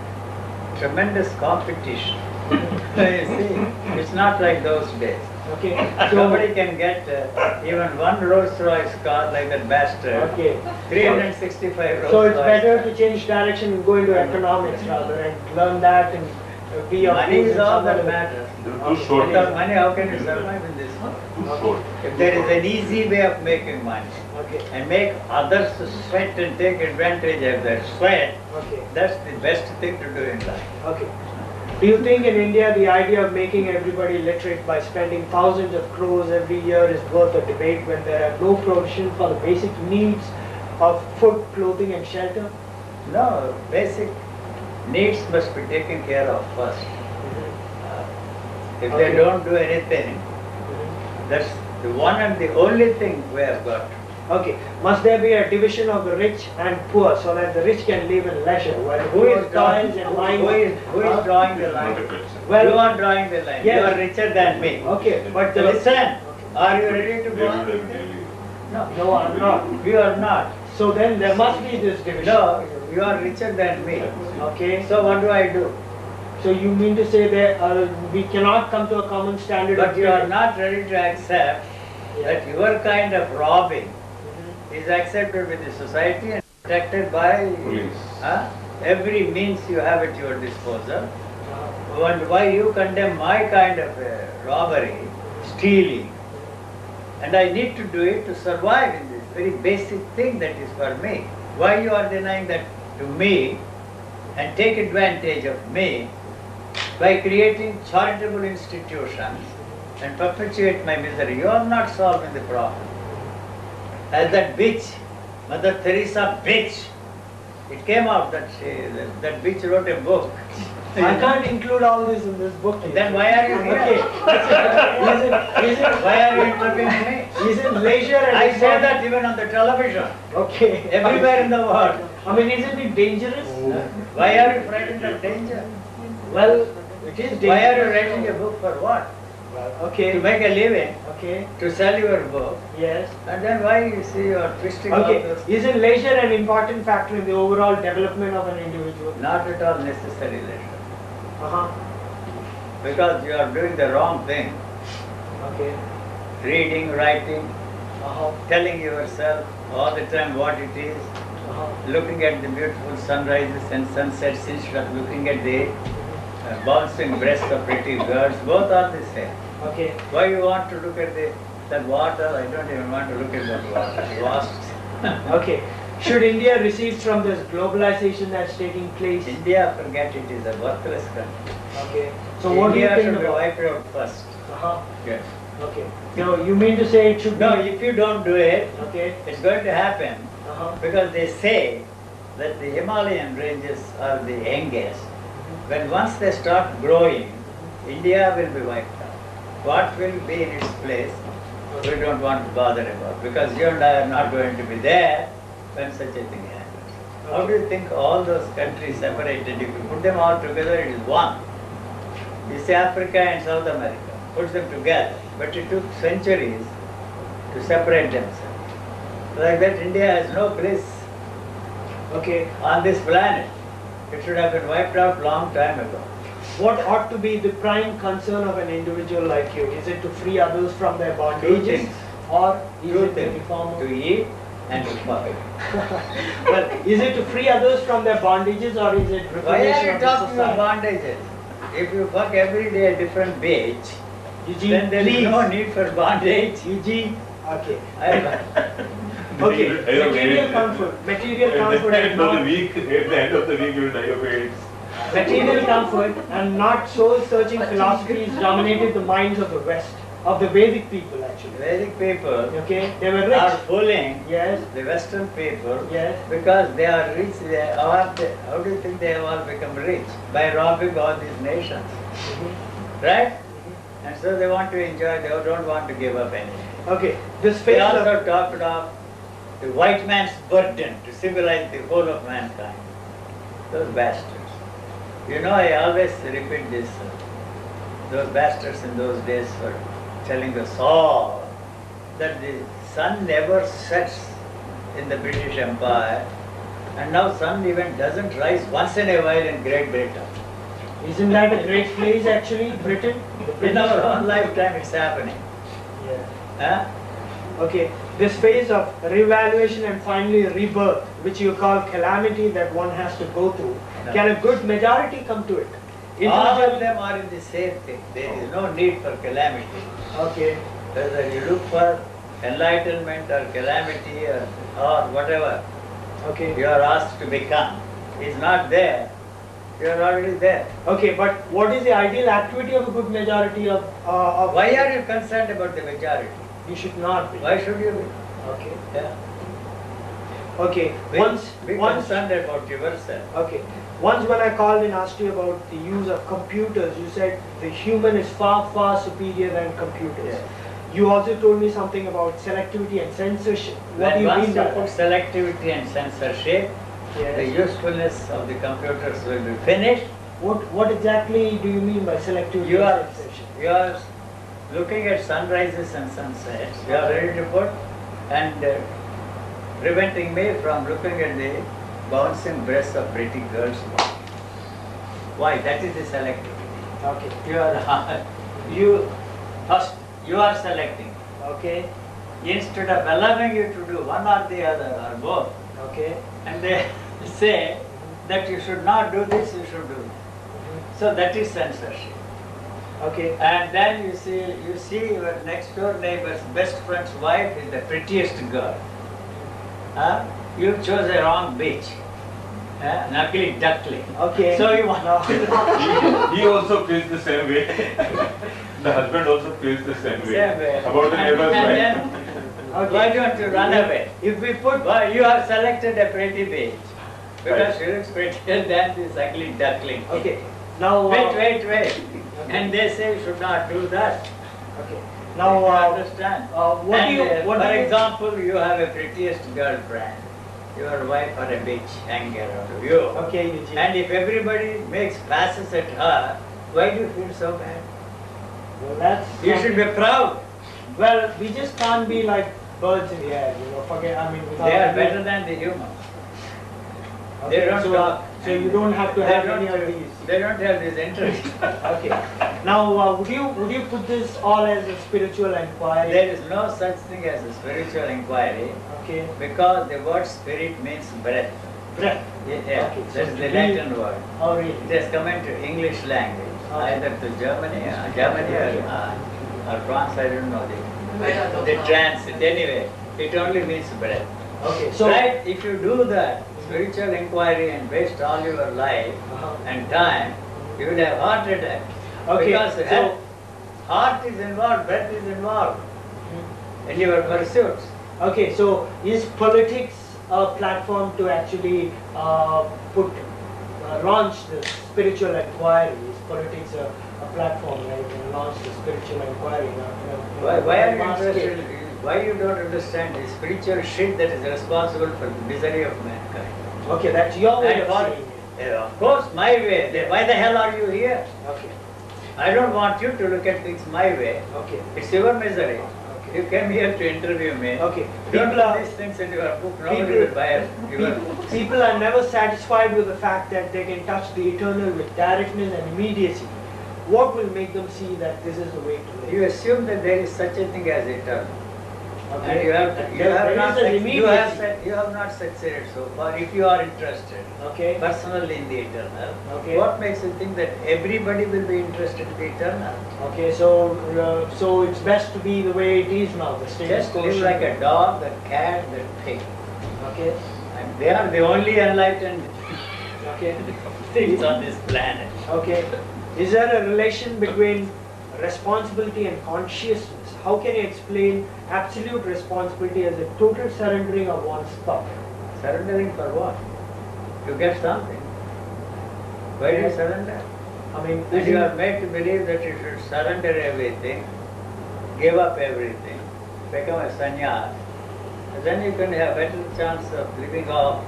tremendous competition. You see, it's not like those days. Okay. Somebody can get even one Rolls Royce car like that bastard. Okay. 365 Rolls So it's Royce. better to change direction and go into economics rather and learn that and be of Money use is in all some that other way. matters. Too short. Without money, how can you survive in this world? Too short. If there is an easy way of making money Okay. and make others to sweat and take advantage of their sweat, Okay. that's the best thing to do in life. Okay. Do you think in India the idea of making everybody literate by spending thousands of crores every year is worth a debate when there are no provision for the basic needs of food, clothing and shelter? No, basic needs must be taken care of first. If they Okay. don't do anything, that's the one and the only thing we have got. Okay. Must there be a division of the rich and poor so that the rich can live in leisure while the Who poor is drawing, toils and mine? who is drawing the line? Well- You are drawing the line. Yes. You are richer than me. Okay, but So listen, are you ready to They go will on? have daily. No, No, I'm not. you are not. So then there must be this division. No, you are richer than me. Okay. So what do I do? So you mean to say that we cannot come to a common standard But of you are living? not ready to accept that your kind of robbing is accepted with the society and protected by Police. every means you have at your disposal. And why you condemn my kind of robbery, stealing, and I need to do it to survive in this very basic thing that is for me. Why you are denying that to me and take advantage of me by creating charitable institutions and perpetuate my misery? You are not solving the problem. As that bitch, Mother Teresa bitch, it came out that that bitch wrote a book. I can't include all this in this book. Then why are you here? Why are you interviewing me? Isn't leisure and I say that even on the television, Okay. everywhere in the world. I mean, isn't it dangerous? Why are you frightened of danger? Well, it is dangerous. Why are you writing a book for what? Well, To okay. make a living, Okay. to sell your book, Yes. and then why you see you are twisting all Okay. those? Isn't leisure an important factor in the overall development of an individual? Not at all necessary leisure. Uh-huh. Because you are doing the wrong thing. Okay. Reading, writing, Uh-huh. telling yourself all the time what it is, looking at the beautiful sunrises and sunsets instead of looking at the bouncing breasts of pretty girls. Both are the same. Okay. Why you want to look at that water? I don't even want to look at that water. Vast. Okay. Should India recede from this globalization that's taking place? India, forget it, is a worthless country. Okay. So what do you India think should be about? wiped out first. Yes. Okay. So you mean to say it should No, be? if you don't do it, Okay. it's going to happen Uh-huh. because they say that the Himalayan ranges are the youngest. When once they start growing, India will be wiped out. What will be in its place, we don't want to bother about because you and I are not going to be there when such a thing happens. How do you think all those countries separated, if you put them all together, it is one. You see Africa and South America, put them together, but it took centuries to separate themselves. Like that, India has no place Okay. on this planet. It should have been wiped out long time ago. What ought to be the prime concern of an individual like you? Is it to free others from their Two bondages, things. or is Two it to things. reform? To eat and to fuck. Well, is it to free others from their bondages, or is it Why are reformation you of the talking society? about bondages? If you fuck every day a different bitch, Eugene, then there is please. no need for bondage. Eugene. Okay. I- Okay. You will die of Material AIDS. comfort. Material At comfort the and end of the not week, at the end of the week, you will die of AIDS. material comfort and not soul-searching philosophies dominated the minds of the West, of the Vedic people actually. Vedic people Okay, they were are rich. fooling Yes. the Western people Yes. because they are rich. How do you think they have all become rich? By robbing all these nations, right? And so they want to enjoy, they don't want to give up anything. Okay, this They phase of also talked of the white man's burden to civilize the whole of mankind. Those bastards. You know, I always repeat this. Those bastards in those days were telling us all that the sun never sets in the British Empire, and now sun even doesn't rise once in a while in Great Britain. isn't that a great place actually, Britain? The In our British- own lifetime it's happening. Yeah. Huh? Okay, this phase of revaluation and finally rebirth, which you call calamity that one has to go through, No. can a good majority come to it? All Individual- of them are in the same thing. There is no need for calamity. Okay, Whether you look for enlightenment or calamity or whatever okay. you are asked to become is not there. You are already there. Okay, but what is the ideal activity of a good majority of? Why are you concerned about the majority? You should not be. Why should you be? Okay. Yeah. Okay. Be Once. concerned about yourself. Okay. Once when I called and asked you about the use of computers, you said the human is far, far superior than computers. Yes. You also told me something about selectivity and censorship. What do When you once mean you by put that? selectivity and censorship, the Yes. usefulness of the computers will be finished. What exactly do you mean by selectivity You are, and censorship? you are looking at sunrises and sunsets. You are ready to put and preventing me from looking at the bouncing breasts of pretty girls. Why? That is the selectivity. Okay. You are you first you are selecting. Okay. Instead of allowing you to do one or the other or both, Okay. and they say that you should not do this, you should do this. So that is censorship. Okay. And then you see your next door neighbor's best friend's wife is the prettiest girl. Huh? You chose a wrong bitch. Knuckly duckling. Okay. So you want Now- He also feels the same way. The husband also feels the same way. Same way. About the neighbor's And wife. then, why don't you run away? If we put Why you have selected a pretty bitch because she looks prettier than this ugly duckling. okay. Now Wait. And they say you should not do that. Okay. You Now understand? what And, do you what for do you example, you have a prettiest girlfriend. Your wife or a bitch hang around you. Okay, Eugene. And if everybody makes passes at her, why do you feel so bad? Well, that's You should be proud. Well, we just can't be like birds in the air, Forget. I mean, without They are any- better than the humans. Okay, They don't so, talk. So you don't have to They have don't any of have- these. They don't have this interest. Okay. Now, would you put this all as a spiritual inquiry? There is no such thing as a spiritual inquiry Okay. because the word spirit means breath. Breath. Yeah, Okay, that so is the to Latin word. Oh, really? It has come into English language, Okay. either to Germany or France, I don't know the Yeah, transit. Anyway, it only means breath. Okay. So. Right, if you do that, spiritual inquiry and waste all your life Uh-huh. and time, you will have heart attack. Okay, Because so- heart is involved, breath is involved in your pursuits. Okay, so is politics a platform to actually launch the spiritual inquiry? Is politics a platform where you can launch the spiritual inquiry? Why are you interested? Why you don't understand the spiritual shit that is responsible for the misery of mankind? Okay, that's your way And of for- saying it. Yeah, of course, my way. Then why the hell are you here? Okay, I don't want you to look at things my way. okay, It's your misery. okay. You came here to interview me. Okay, Don't people put are, these things in your book. Nobody people- will buy it. people are never satisfied with the fact that they can touch the eternal with directness and immediacy. What will make them see that this is the way to live? You assume that there is such a thing as eternal. Okay. And you have There not is an you have not succeeded so far. If you are interested Okay. personally in the eternal, Okay. what makes you think that everybody will be interested in the eternal? Okay, so it's best to be the way it is now, the status Just quo. live like a dog, the cat, the pig. Okay, And they are the only enlightened okay, things on this planet. okay. Is there a relation between responsibility and consciousness? How can you explain absolute responsibility as a total surrendering of one's thought? Surrendering for what? To get something. Why do you surrender? I mean, And you are made to believe that you should surrender everything, give up everything, become a sannyas. And then you can have better chance of living off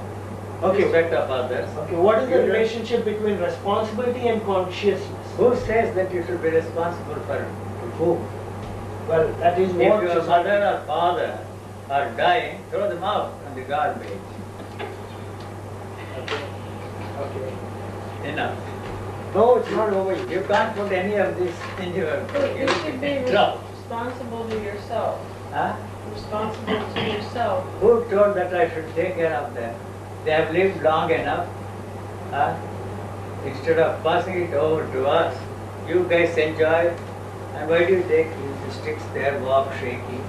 Okay. the sweat of others. Okay, what is the You don't- relationship between responsibility and consciousness? Who says that you should be responsible for who? Well, that is If what your society- mother or father are dying, throw them out in the garbage. Okay. Okay. Enough. No, it's not over. You can't put any of this in your You should be trouble. responsible to yourself. Huh? Responsible to yourself. Who told that I should take care of them? They have lived long enough. Huh? Instead of passing it over to us, you guys enjoy. And why do you take the sticks there, walk shaky?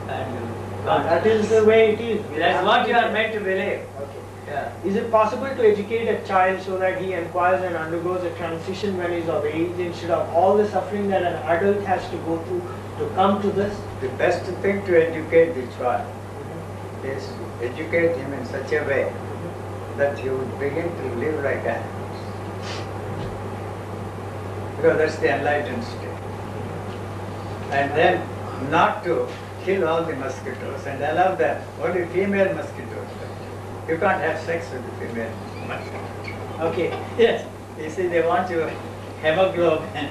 And That is the way it is. That's what you are meant to believe. Okay. Yeah. Is it possible to educate a child so that he inquires and undergoes a transition when he's of age instead of all the suffering that an adult has to go through to come to this? The best thing to educate the child is to educate him in such a way that he would begin to live like animals. Because that's the enlightened state. And then not to kill all the mosquitoes and allow the only female mosquitoes. You can't have sex with the female mosquitoes. Okay. Yes. You see, they want your hemoglobin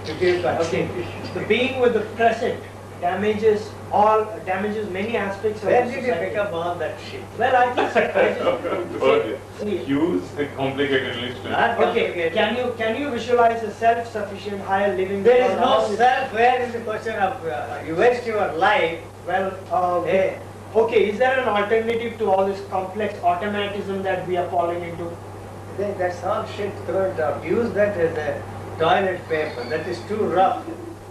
to give Okay. concentration. The being with the present damages many aspects of Where the did you society. pick up all that shit? Well, I just see, Use a complicated list. Not okay. complicated. Can you visualize a self-sufficient higher living? There is without no all this- self. Where is the question of you waste your life? Well, Hey, okay. Is there an alternative to all this complex automatism that we are falling into? that's all shit. Throw it out. Use that as a toilet paper. That is too rough.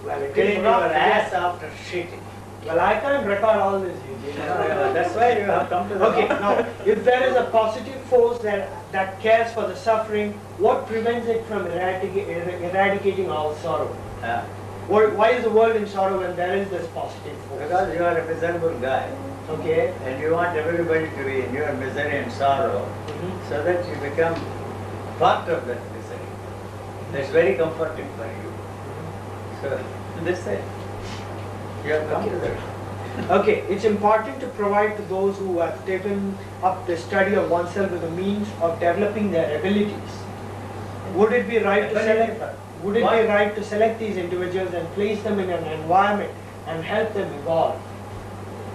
Well, it Clean is your rough, ass yes. after shitting. Well, I can't record all this. You know. That's why you have come to the Okay, now, if there is a positive force that cares for the suffering, what prevents it from eradicating all sorrow? Yeah. Why is the world in sorrow when there is this positive force? Because you are a miserable guy. Okay. And you want everybody to be in your misery and sorrow Mhm. so that you become part of that misery. That's very comforting for you. So, that's it. You have come to that. Okay, it's important to provide to those who have taken up the study of oneself with the means of developing their abilities. Would it be right to select? Would it be What? right to select these individuals and place them in an environment and help them evolve?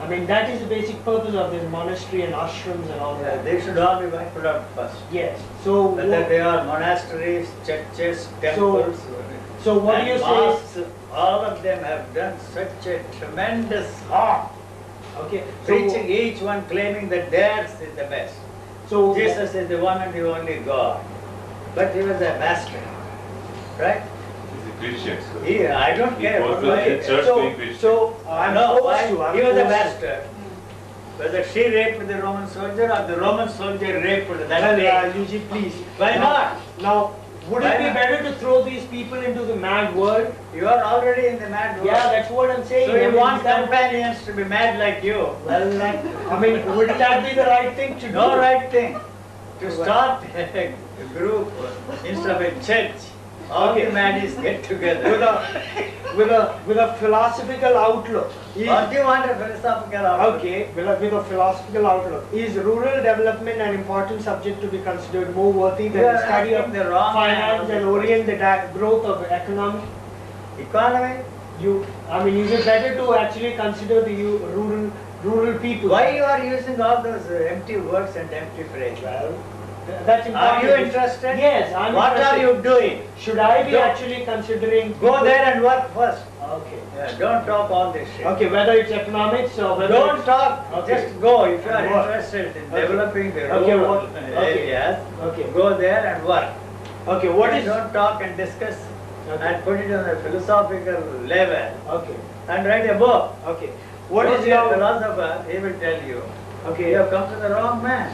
I mean, that is the basic purpose of this monastery and ashrams and all that. They should all be wiped out first. Yes. So, Whether they are monasteries, churches, temples, so what and do you say? mosques, all of them have done such a tremendous harm. Okay. Preaching, each one claiming that theirs is the best. So Jesus is the one and the only God. But he was a bastard. Right? He's a Christian. So Yeah, I don't he care. goes what to you the say. church going Christian. So I'm No, forced to. I'm he was a forced to. bastard. Whether she raped the Roman soldier or the Roman soldier raped that Well, lady. Yuji, please. Why not? Now, would Why it be not? better to throw these people into the mad world? You are already in the mad world. Yeah, that's what I'm saying. So I you mean, want is that- companions to be mad like you. Well, I mean, wouldn't that be the right thing to do? No right thing. To start a group instead of a church. All Okay. the maddies get together. With a philosophical outlook. What do you want a philosophical outlook? Okay, with a philosophical outlook. Is rural development an important subject to be considered more worthy than You are the study of asking the wrong finance man. and orient the growth of economy? Economy? I mean, is it better to actually consider the rural people? Why you are using all those empty words and empty phrases? Well, that's important. Are you interested? Yes, I'm What interested. are you doing? Should I be Go- actually considering? Go there and work first. Okay. Yeah, don't talk all this shit. Okay, whether it's economics or whether Don't it's- talk. Okay. Just go. If you are And work. interested in Okay. developing the Okay, rural what- okay. areas, Okay. go there and work. Okay, what And is? Don't talk and discuss Okay. and put it on a philosophical level Okay. and write a book. Okay. What Go is to a your? philosopher? He will tell you. Okay. You have come to the wrong man.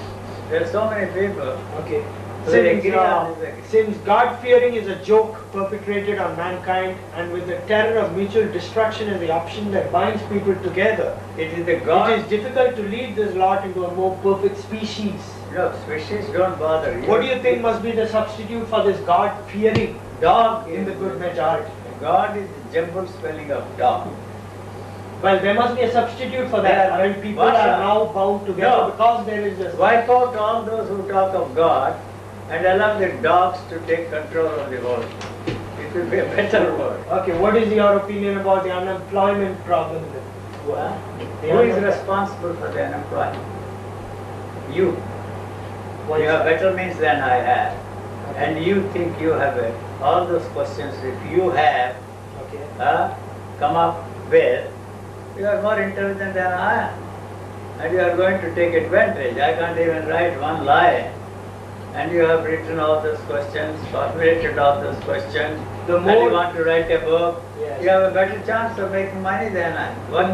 There are so many people. Okay. So they Since, agree on this agree. since God-fearing is a joke perpetrated on mankind, and with the terror of mutual destruction as the option that binds people together, It is the God. it is difficult to lead this lot into a more perfect species. No, species don't bother you. What do you think must be the substitute for this God-fearing Dog in is the good majority? God is the jumbled spelling of dog. Well, there must be a substitute for that. I mean, people What? are now bound together No. because there is this. Wipe out all those who talk of God and allow the dogs to take control of the world. It will be a better world. Okay, what is your opinion about the unemployment problem then? Well, The who is unemployment- responsible for the unemployment? You. What You is have that? better means than I have. Okay. And you think you have it. All those questions, if you have Okay. come up with, you are more intelligent than I am. And you are going to take advantage. I can't even write one line. And you have written all those questions, formulated all those questions. The and more- you want to write a book. Yes. You have a better chance of making money than I. What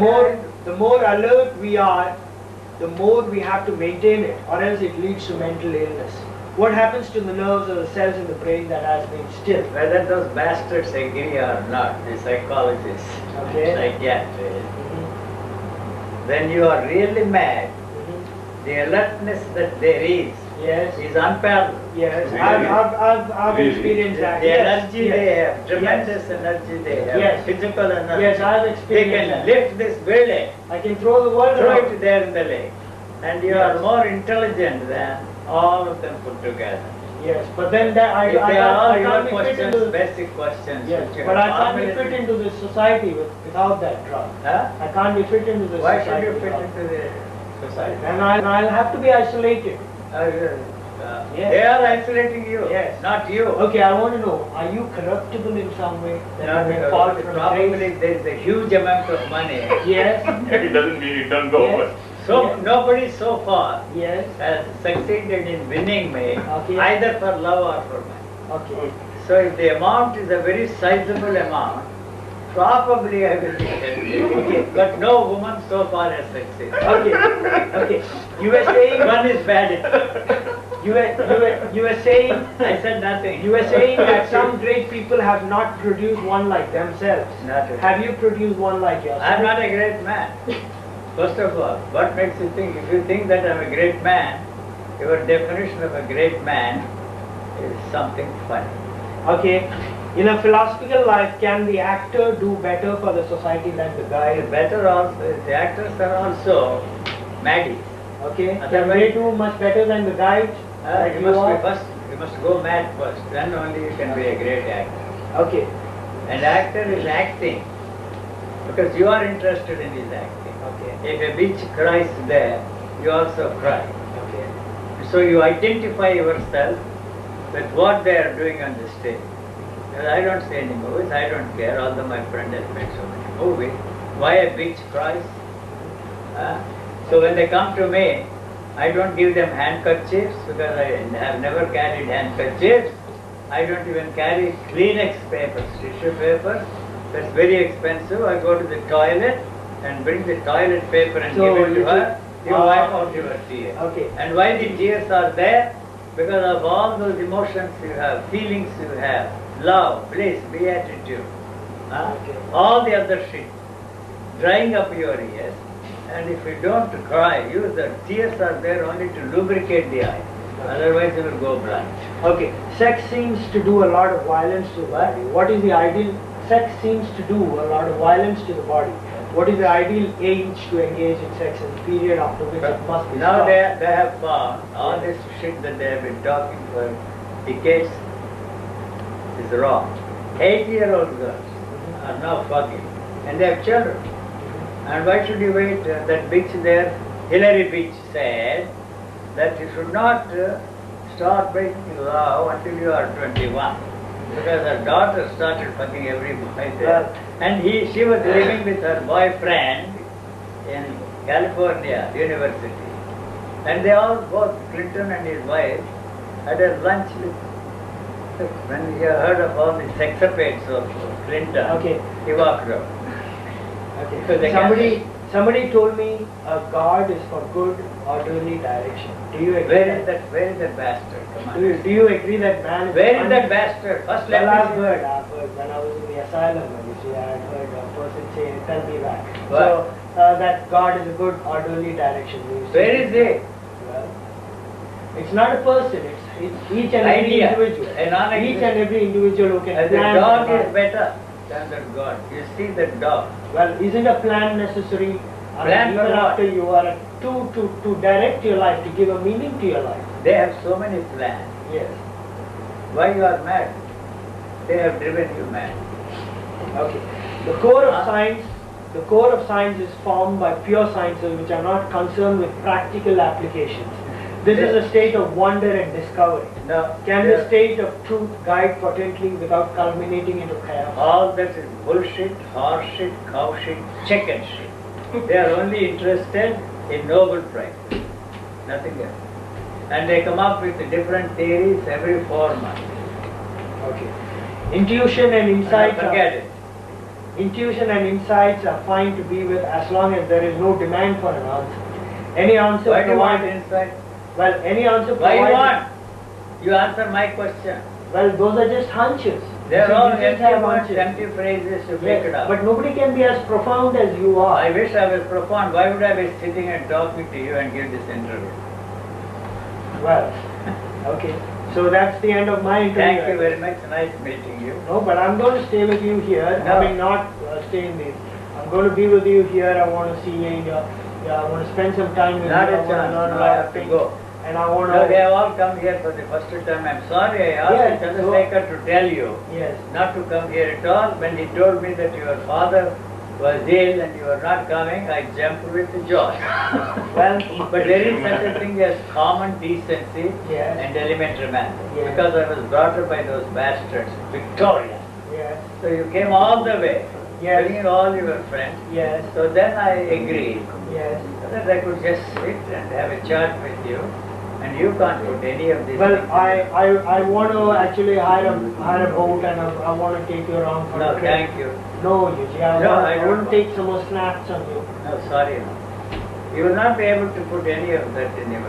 The more alert we are, the more we have to maintain it, or else it leads to mental illness. What happens to the nerves or the cells in the brain that has been still? Whether those bastards agree or not, the psychologists, Okay. psychiatrists, Mhm. when you are really mad, Mhm. the alertness that there is Yes. unparalleled. Yes. Really? I've Really? experienced The that. Yes. energy Yes. they have, tremendous energy they have, Yes. physical energy. Yes, I've They experienced can that. lift this building, I can throw the world throw around. it there in the lake, and you are Yes. more intelligent than all of them put together. Yes, but then that I If they are all your can't be fit questions, into. basic questions, Yes, which you but have I can't be fit formulated. into this society without that drug. Huh? I can't be fit into this Why society. should you fit without- into the society? And I'll have to be isolated. Yes. They are isolating you, Yes. not you. Okay, I want to know, are you corruptible in some way? That Not you may at fall all. from Probably grace? there is a huge amount of money. Yes, It doesn't mean you don't go. Yes. But So Yes. nobody so far yes, has succeeded in winning me, Okay. either for love or for money. okay. So if the amount is a very sizable amount, probably I will be happy. Okay. But no woman so far has succeeded. Okay, okay. You were saying, One is bad. you were saying, I said nothing. you were saying that some great people have not produced one like themselves. Not at all. Have you produced one like yourself? I'm not a great man. First of all, what makes you think? If you think that I'm a great man, your definition of a great man is something funny. Okay. In a philosophical life, can the actor do better for the society than the guy? Better also, the actors are also maddies. Okay. Can Otherwise- they do much better than the guy? Like You you are? you must go mad first, then only you can be a great actor. Okay. An actor is acting because you are interested in his acting. Okay. If a bitch cries there, you also cry. Okay. So you identify yourself with what they are doing on the stage. Well, I don't see any movies, I don't care, although my friend has made so many movies. Why a bitch cries? So when they come to me, I don't give them handkerchiefs because I have never carried handkerchiefs. I don't even carry Kleenex papers, tissue paper. That's very expensive. I go to the toilet and bring the toilet paper and So give it to you her. You wipe out your tears. Okay. And why the tears are there? Because of all those emotions you have, feelings you have, love, bliss, beatitude, Okay. all the other shit, drying up your ears. And if you don't cry, the tears are there only to lubricate the eye. Otherwise you will go blind. Okay. Sex seems to do a lot of violence to the body. What is the ideal? Sex seems to do a lot of violence to the body. What is the ideal age to engage in sex and the period after which it must be Now stopped? they have found all this shit that they have been talking for decades is wrong. 8-year-old girls are now fucking and they have children. And why should you wait? That bitch there, Hillary bitch said that you should not start making love until you are 21. Because her daughter started fucking every boy there. And she was living with her boyfriend in California University. And they all, both Clinton and his wife, had a lunch with, when he heard of all the sexapades of Clinton, Okay. he walked out. Okay. So they Somebody told me a guard is for good orderly direction. Do you agree? Where is that bastard? Come on. Do you agree that man is Where is that bastard? First let Well, me I've see. heard. When I was in the asylum, you see, I had heard a person say, tell me that. What? So, that God is a good orderly direction. You see. Where is he? Well, it's not a person, it's each and every Idea. individual. A non-existent- Each and every individual who can The plan. dog their is life. better than that God. You see that dog. Well, isn't a plan necessary? Plan for even what? after you are to direct your life, to give a meaning to your life. They have so many plans. Yes. Why you are mad? They have driven you mad. Okay. The core of science is formed by pure sciences which are not concerned with practical applications. This is a state of wonder and discovery. Now, Can the state of truth guide potently without culminating into chaos? all that is bullshit, horse shit, cow shit, chicken shit. They are only interested in noble practice, nothing else. And they come up with different theories every 4 months. Okay. Intuition and insights Forget it. Intuition and insights are fine to be with as long as there is no demand for an answer. Any answer Why do you want provided, insight? well, any answer Why you provided, want? You answer my question. well, those are just hunches. They are You all just empty have words, hunches. empty phrases, you make it Yes, up. but nobody can be as profound as you are. I wish I was profound. Why would I be sitting and talking to you and give this interview? Well, okay. So that's the end of my interview. Thank you very much. Nice meeting you. No, but I'm going to stay with you here. No. I mean, not stay in this. I'm going to be with you here. I want to see you. I want to spend some time with Not you. a I want to chance. learn No, a I lot have of to things. go. And I want No, they to. have all come here for the first time. I'm sorry. I asked Yes, Chandrasekhar to tell you Yes. not to come here at all. When he told me that your father was ill and you were not coming, I jumped with joy. Well, But there is such a thing as common decency Yes. and elementary manners. Yes. Because I was brought up by those bastards, Victoria. Yes. So you came all the way, Yes. bringing all your friends. Yes. So then I agreed Yes. that I could just sit and have a chat with you, and you can't put any of these Well, things. I want to actually hire a boat and I want to take you around for No, a trip. thank you. No, Yuji, I No, want I I don't want want. to take some more snaps on you. No, sorry. No. You will not be able to put any of that in your.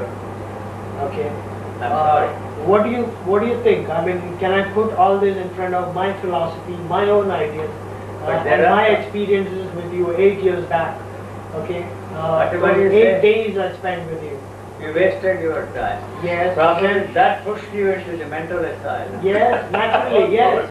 Okay. I'm sorry. What do you think? I mean, can I put all this in front of my philosophy, my own ideas, But there and are my some- experiences with you 8 years back? Okay. Whatever you 8 say. days I spent with you. You wasted your time. Yes. Probably that pushed you into the mental asylum. Yes, naturally, yes.